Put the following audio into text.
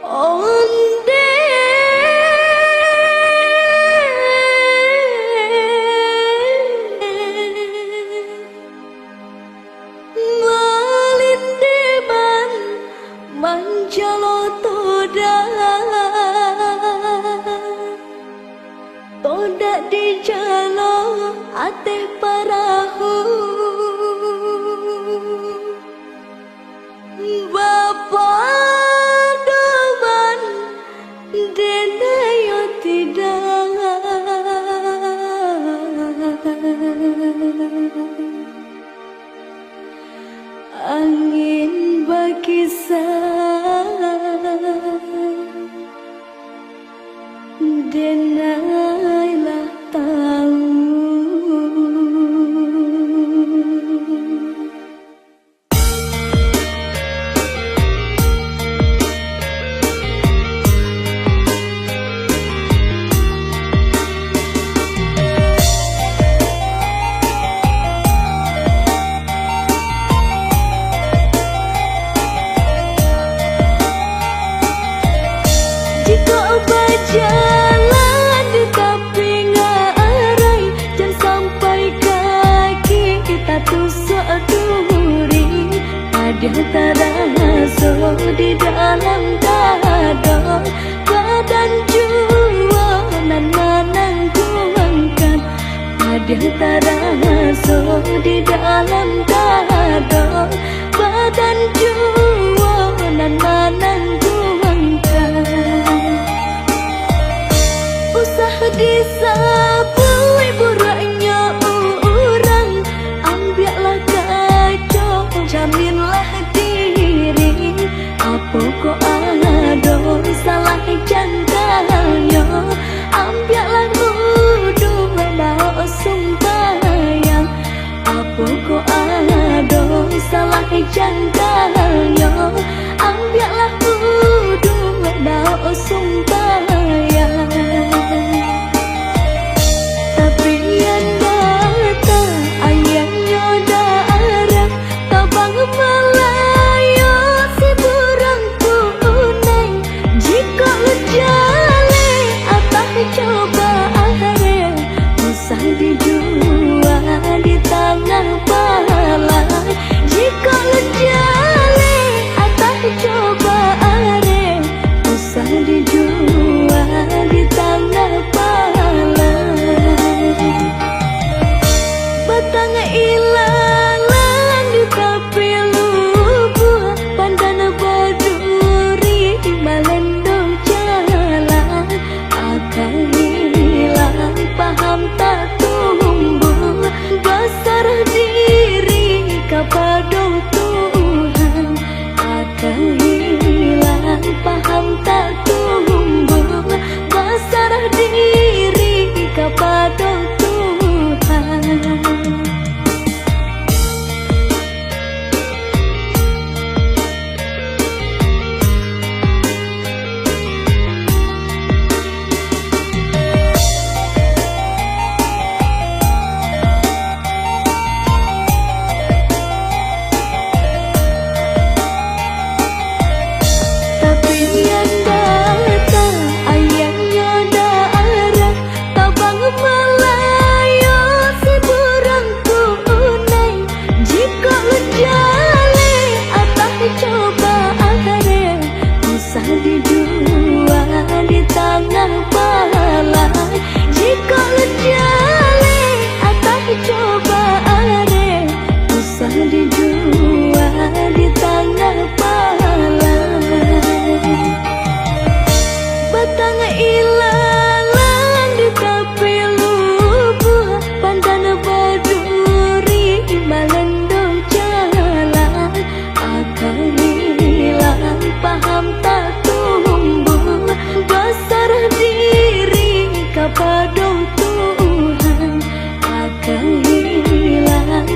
Onde malindeman manjalo toda di jalo ate parahu Bapak doman denayo tidak angin berkisah denailah tahu. Jika berjalan tetapi ngarai, jangan sampai kaki kita tusuk duri. Ada terasa di dalam dada, badan jua nanang kuangkan. Ada terasa di dalam dada, badan jua nanang disapu buraknya orang, ambillah kacau, jaminlah diri. Apa kok ada salah jangkanya, ambillah wudu bawa sembahyang. Apa kok ada salah jangkanya, ambillah wudu bawa sembahyang. Tuhan akan hilang.